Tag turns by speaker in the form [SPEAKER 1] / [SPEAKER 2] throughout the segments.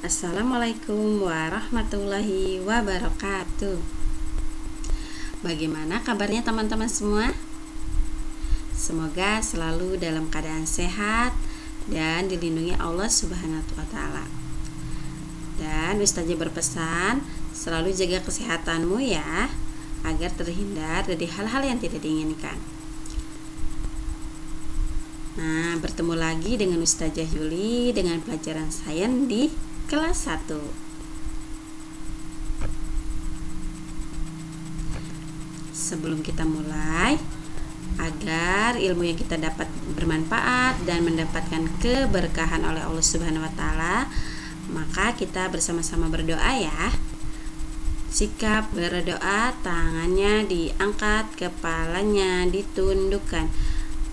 [SPEAKER 1] Assalamualaikum warahmatullahi wabarakatuh. Bagaimana kabarnya teman-teman semua? Semoga selalu dalam keadaan sehat dan dilindungi Allah Subhanahu wa taala. Dan Ustazah berpesan, selalu jaga kesehatanmu ya, agar terhindar dari hal-hal yang tidak diinginkan. Nah, bertemu lagi dengan Ustazah Yuli dengan pelajaran sains di kelas 1. Sebelum kita mulai, agar ilmu yang kita dapat bermanfaat dan mendapatkan keberkahan oleh Allah Subhanahu wa taala, maka kita bersama-sama berdoa ya. Sikap berdoa, tangannya diangkat, kepalanya ditundukkan.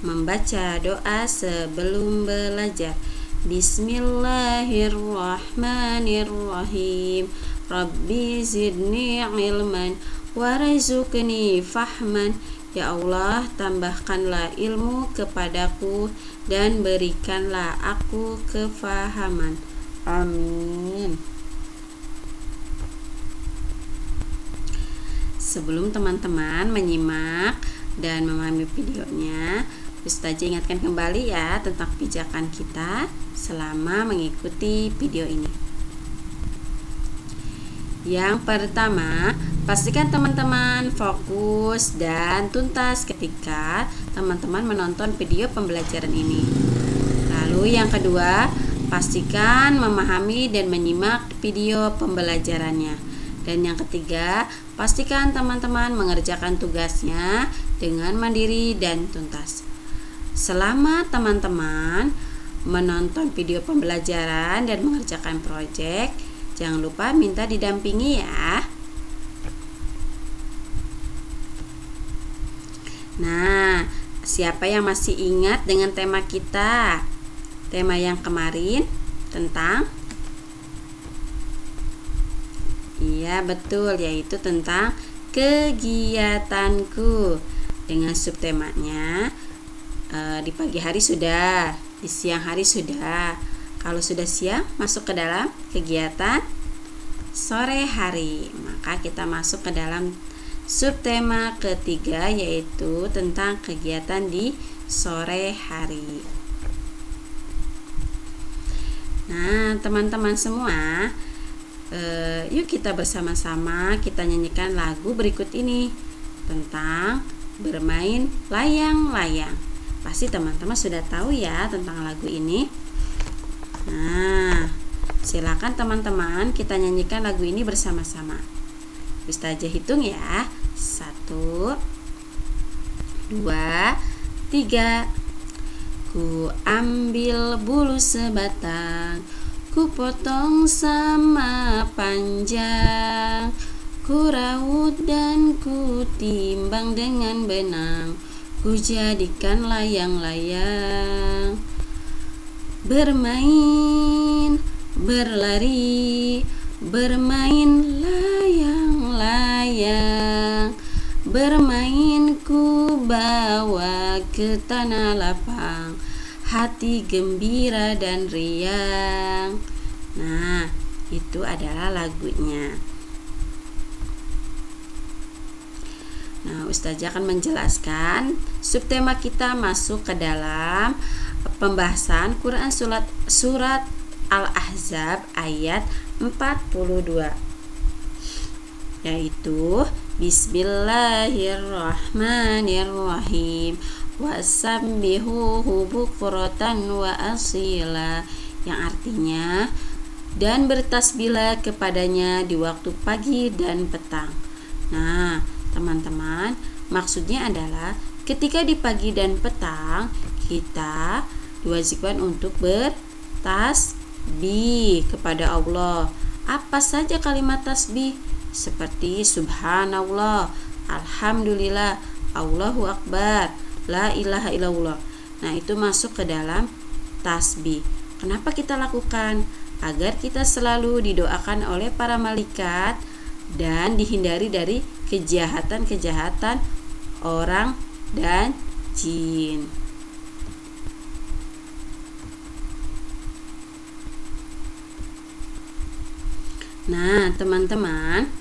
[SPEAKER 1] Membaca doa sebelum belajar. Bismillahirrahmanirrahim. Rabbi zidni ilman warzuqni fahman. Ya Allah, tambahkanlah ilmu kepadaku dan berikanlah aku kefahaman. Amin. Sebelum teman-teman menyimak dan memahami videonya, Ustazah ingatkan kembali ya tentang pijakan kita selama mengikuti video ini. Yang pertama, pastikan teman-teman fokus dan tuntas ketika teman-teman menonton video pembelajaran ini. Lalu yang kedua, pastikan memahami dan menyimak video pembelajarannya. Dan yang ketiga, pastikan teman-teman mengerjakan tugasnya dengan mandiri dan tuntas. Selama teman-teman menonton video pembelajaran dan mengerjakan proyek, jangan lupa minta didampingi ya. Nah, siapa yang masih ingat dengan tema kita? Tema yang kemarin tentang, iya betul, yaitu tentang kegiatanku. Dengan subtemanya, di pagi hari sudah, di siang hari sudah. Kalau sudah siang, masuk ke dalam kegiatan sore hari. Maka kita masuk ke dalam subtema ketiga, yaitu tentang kegiatan di sore hari. Nah, teman-teman semua, yuk kita bersama-sama kita nyanyikan lagu berikut ini tentang bermain layang-layang. Pasti teman-teman sudah tahu ya tentang lagu ini. Nah, silakan teman-teman kita nyanyikan lagu ini bersama-sama. Ustazah hitung ya. 1, 2, 3. Ku ambil bulu sebatang, ku potong sama panjang, ku raut dan ku timbang dengan benang, ku jadikan layang-layang. Bermain, berlari, bermain layang-layang. Bermain ku bawa ke tanah lapang, hati gembira dan riang. Nah, itu adalah lagunya. Nah, Ustazah akan menjelaskan subtema kita masuk ke dalam pembahasan Quran surat Al-Ahzab ayat 42, yaitu Bismillahirrahmanirrahim wasabbihuhu bukratan wa asila, yang artinya dan bertasbihlah kepadanya di waktu pagi dan petang. Nah, teman-teman, maksudnya adalah ketika di pagi dan petang kita diwajibkan untuk bertasbih kepada Allah. Apa saja kalimat tasbih? Seperti subhanallah, alhamdulillah, Allahu akbar, la ilaha illallah. Nah, itu masuk ke dalam tasbih. Kenapa kita lakukan? Agar kita selalu didoakan oleh para malaikat dan dihindari dari kejahatan-kejahatan orang dan jin. Nah, teman-teman,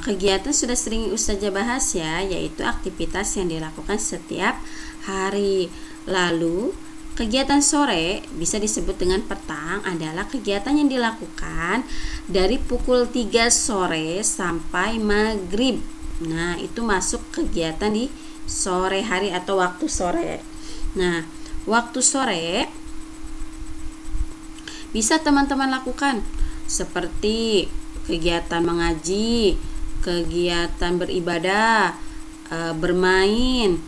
[SPEAKER 1] kegiatan sudah sering Ustazah bahas ya, yaitu aktivitas yang dilakukan setiap hari. Lalu, kegiatan sore bisa disebut dengan petang adalah kegiatan yang dilakukan dari pukul 3 sore sampai maghrib. Nah, itu masuk kegiatan di sore hari atau waktu sore. Nah, waktu sore bisa teman-teman lakukan seperti kegiatan mengaji, kegiatan beribadah, bermain,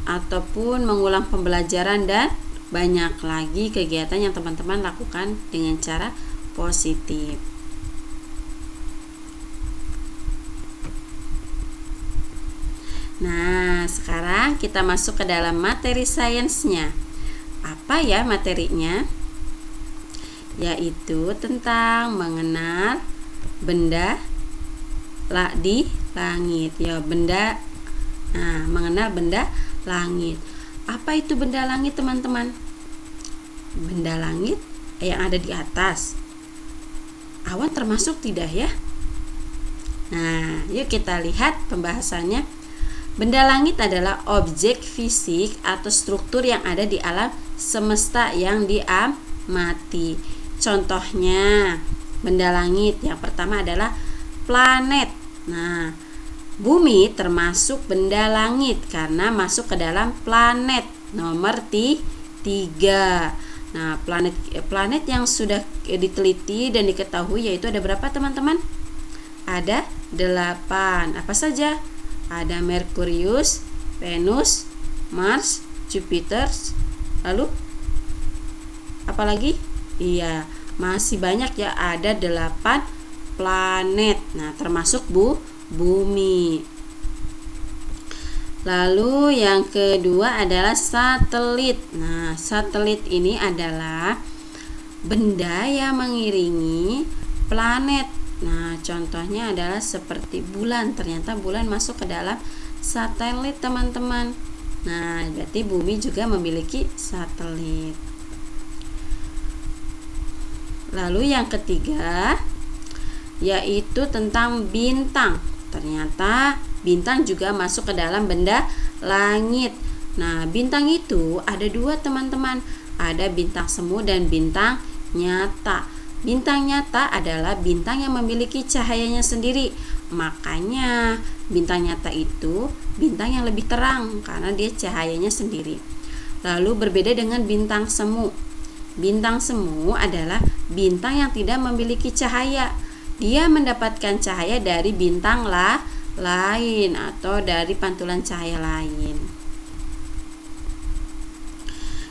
[SPEAKER 1] ataupun mengulang pembelajaran, dan banyak lagi kegiatan yang teman-teman lakukan dengan cara positif. Nah, sekarang kita masuk ke dalam materi sainsnya. Apa ya materinya? Yaitu tentang mengenal benda di langit ya, mengenal benda langit. Apa itu benda langit, teman-teman? Benda langit yang ada di atas. Awan termasuk tidak ya? Nah, yuk kita lihat pembahasannya. Benda langit adalah objek fisik atau struktur yang ada di alam semesta yang diamati. Contohnya benda langit yang pertama adalah planet. Nah, bumi termasuk benda langit karena masuk ke dalam planet nomor 3. Nah, planet yang sudah diteliti dan diketahui yaitu ada berapa, teman-teman? Ada 8. Apa saja? Ada Merkurius, Venus, Mars, Jupiter, lalu apa lagi? Iya, masih banyak ya, ada 8 planet. Nah, termasuk bumi. Lalu yang kedua adalah satelit. Nah, satelit ini adalah benda yang mengiringi planet. Nah, contohnya adalah seperti bulan. Ternyata bulan masuk ke dalam satelit, teman-teman. Nah, berarti bumi juga memiliki satelit. Lalu yang ketiga yaitu tentang bintang. Ternyata bintang juga masuk ke dalam benda langit. Nah, bintang itu ada 2, teman-teman. Ada bintang semu dan bintang nyata. Bintang nyata adalah bintang yang memiliki cahayanya sendiri. Makanya bintang nyata itu bintang yang lebih terang karena dia cahayanya sendiri. Lalu berbeda dengan bintang semu. Bintang semu adalah bintang yang tidak memiliki cahaya. Dia mendapatkan cahaya dari bintang lain atau dari pantulan cahaya lain.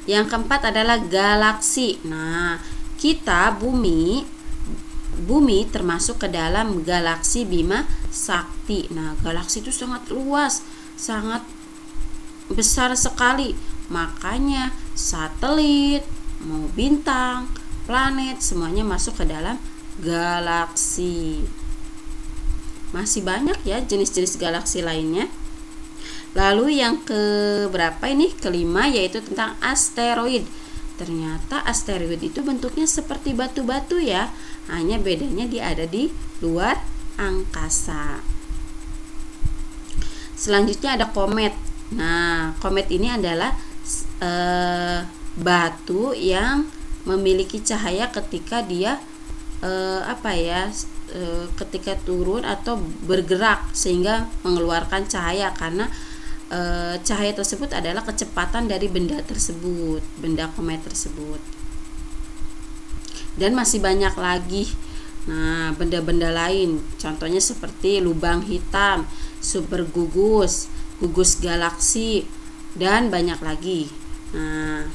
[SPEAKER 1] Yang keempat adalah galaksi. Nah, kita bumi termasuk ke dalam galaksi Bima Sakti. Nah, galaksi itu sangat luas, sangat besar sekali. Makanya satelit, mau bintang, planet, semuanya masuk ke dalam galaksi. Masih banyak ya jenis-jenis galaksi lainnya. Lalu yang keberapa ini? Kelima, yaitu tentang asteroid. Ternyata asteroid itu bentuknya seperti batu-batu ya, hanya bedanya dia ada di luar angkasa. Selanjutnya ada komet. Nah, komet ini adalah batu yang memiliki cahaya ketika dia ketika turun atau bergerak sehingga mengeluarkan cahaya, karena cahaya tersebut adalah kecepatan dari benda tersebut, benda komet tersebut. Dan masih banyak lagi. Nah, benda-benda lain contohnya seperti lubang hitam, super gugus, gugus galaksi, dan banyak lagi. Nah,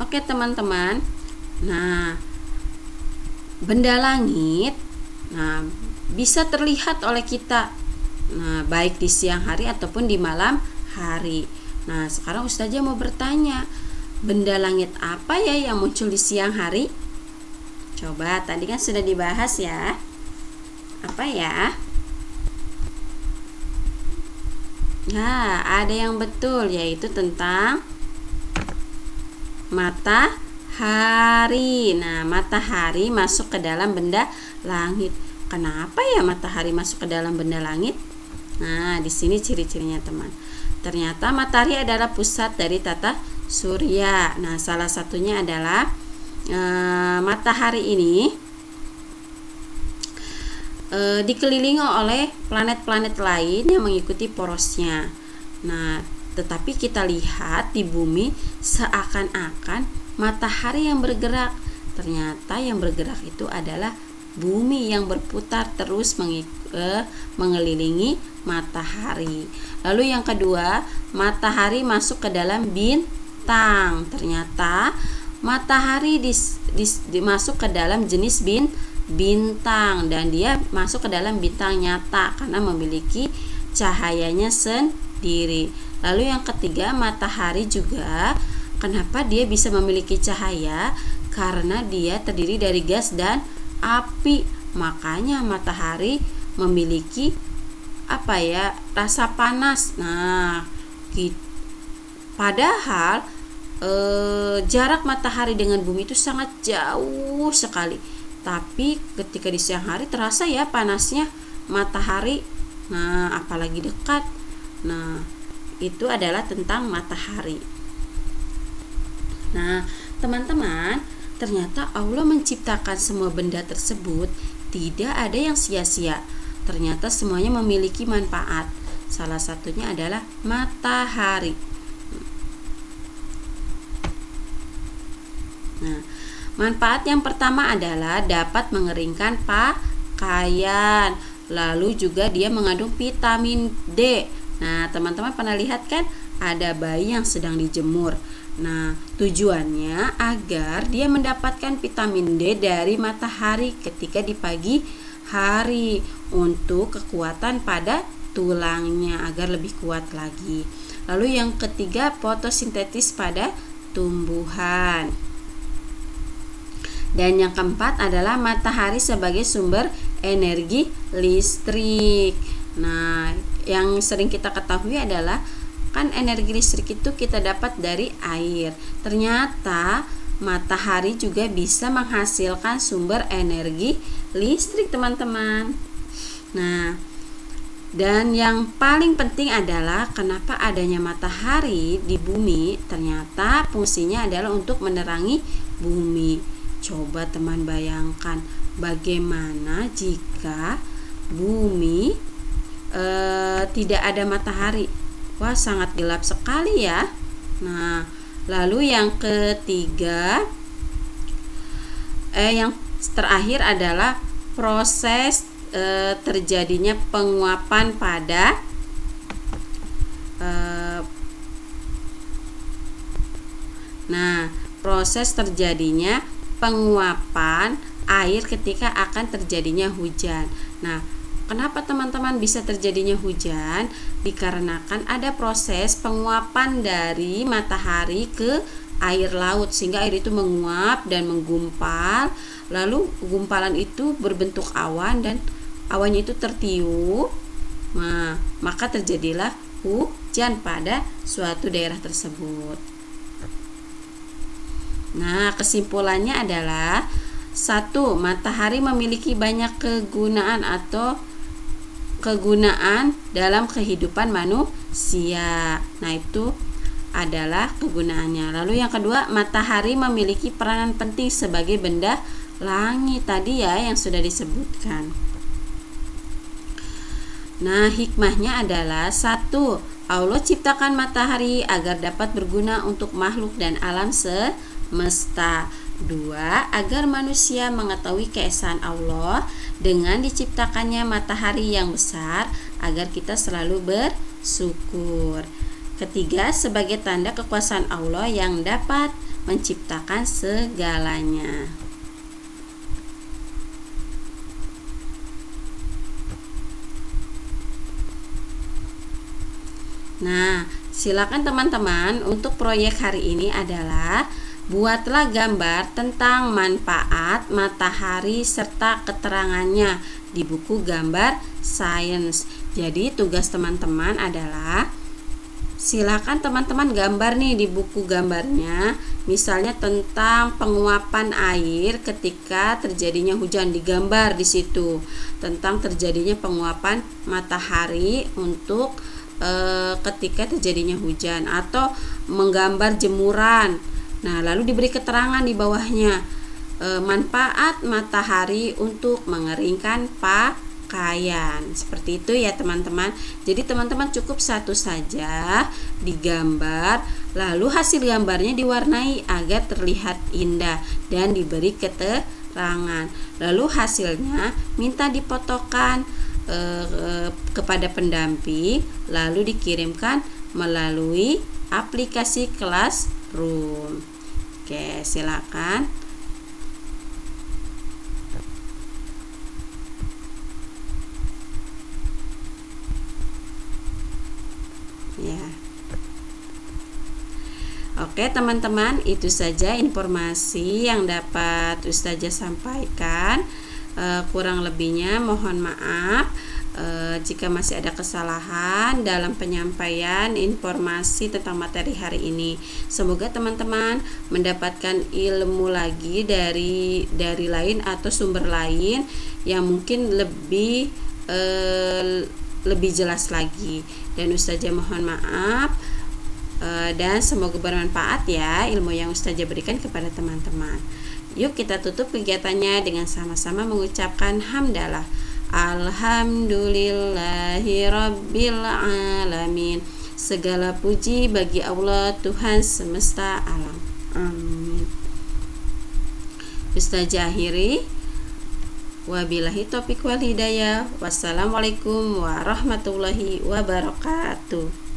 [SPEAKER 1] oke teman-teman. Nah, benda langit bisa terlihat oleh kita. Nah, baik di siang hari ataupun di malam hari. Nah, sekarang Ustazah mau bertanya, benda langit apa ya yang muncul di siang hari? Coba, tadi kan sudah dibahas ya. Apa ya? Nah, ada yang betul, yaitu tentang matahari. Nah, matahari masuk ke dalam benda langit. Kenapa ya matahari masuk ke dalam benda langit? Nah, di sini ciri-cirinya, teman. Ternyata matahari adalah pusat dari tata surya. Nah, salah satunya adalah matahari ini dikelilingi oleh planet-planet lain yang mengikuti porosnya. Nah, tetapi kita lihat di bumi seakan-akan matahari yang bergerak. Ternyata yang bergerak itu adalah bumi yang berputar terus mengelilingi matahari. Lalu yang kedua, matahari masuk ke dalam bintang. Ternyata matahari masuk ke dalam jenis bintang, dan dia masuk ke dalam bintang nyata karena memiliki cahayanya sendiri. Lalu yang ketiga, matahari juga kenapa dia bisa memiliki cahaya? Karena dia terdiri dari gas dan api. Makanya matahari memiliki rasa panas. Nah, padahal jarak matahari dengan bumi itu sangat jauh sekali. Tapi ketika di siang hari terasa ya panasnya matahari. Nah, apalagi dekat. Nah, itu adalah tentang matahari. Nah, teman-teman, ternyata Allah menciptakan semua benda tersebut tidak ada yang sia-sia. Ternyata semuanya memiliki manfaat. Salah satunya adalah matahari. Nah, manfaat yang pertama adalah dapat mengeringkan pakaian. Lalu juga dia mengandung vitamin D. Nah, teman-teman pernah lihat kan ada bayi yang sedang dijemur. Nah, tujuannya agar dia mendapatkan vitamin D dari matahari ketika di pagi hari untuk kekuatan pada tulangnya agar lebih kuat lagi. Lalu yang ketiga, fotosintesis pada tumbuhan. Dan yang keempat adalah matahari sebagai sumber energi listrik. Nah, yang sering kita ketahui adalah kan energi listrik itu kita dapat dari air. Ternyata matahari juga bisa menghasilkan sumber energi listrik, teman-teman. Nah, dan yang paling penting adalah kenapa adanya matahari di bumi? Ternyata fungsinya adalah untuk menerangi bumi. Coba teman bayangkan bagaimana jika bumi tidak ada matahari. Wah, sangat gelap sekali ya. Nah, lalu yang ketiga, yang terakhir adalah proses terjadinya penguapan pada proses terjadinya penguapan air ketika akan terjadinya hujan. Nah, kenapa teman-teman bisa terjadinya hujan? Dikarenakan ada proses penguapan dari matahari ke air laut sehingga air itu menguap dan menggumpal. Lalu gumpalan itu berbentuk awan dan awannya itu tertiup. Nah, maka terjadilah hujan pada suatu daerah tersebut. Nah, kesimpulannya adalah 1. Matahari memiliki banyak kegunaan dalam kehidupan manusia. Nah, itu adalah kegunaannya. Lalu yang kedua, matahari memiliki peranan penting sebagai benda langit tadi ya yang sudah disebutkan. Nah, hikmahnya adalah 1. Allah ciptakan matahari agar dapat berguna untuk makhluk dan alam semesta. 2. Agar manusia mengetahui keesaan Allah dengan diciptakannya matahari yang besar agar kita selalu bersyukur. 3. Sebagai tanda kekuasaan Allah yang dapat menciptakan segalanya. Nah, silakan teman-teman untuk proyek hari ini adalah buatlah gambar tentang manfaat matahari serta keterangannya di buku gambar sains. Jadi tugas teman-teman adalah silakan teman-teman gambar nih di buku gambarnya, misalnya tentang penguapan air ketika terjadinya hujan, digambar di situ tentang terjadinya penguapan matahari untuk ketika terjadinya hujan, atau menggambar jemuran. Nah, lalu diberi keterangan di bawahnya manfaat matahari untuk mengeringkan pakaian. Seperti itu ya teman-teman. Jadi teman-teman cukup satu saja digambar, lalu hasil gambarnya diwarnai agar terlihat indah dan diberi keterangan. Lalu hasilnya minta difotokan kepada pendamping, lalu dikirimkan melalui aplikasi Classroom. Oke, silakan. Ya. Oke teman-teman, itu saja informasi yang dapat Ustazah sampaikan. Kurang lebihnya mohon maaf jika masih ada kesalahan dalam penyampaian informasi tentang materi hari ini. Semoga teman-teman mendapatkan ilmu lagi dari lain atau sumber lain yang mungkin lebih jelas lagi. Dan Ustazah mohon maaf, dan semoga bermanfaat ya ilmu yang Ustazah berikan kepada teman-teman. Yuk kita tutup kegiatannya dengan sama-sama mengucapkan hamdalah. Alhamdulillahirabbil alamin. Segala puji bagi Allah Tuhan semesta alam. Amin. Ustazah akhiri. Wabillahi taufiq wal hidayah. Wassalamualaikum warahmatullahi wabarakatuh.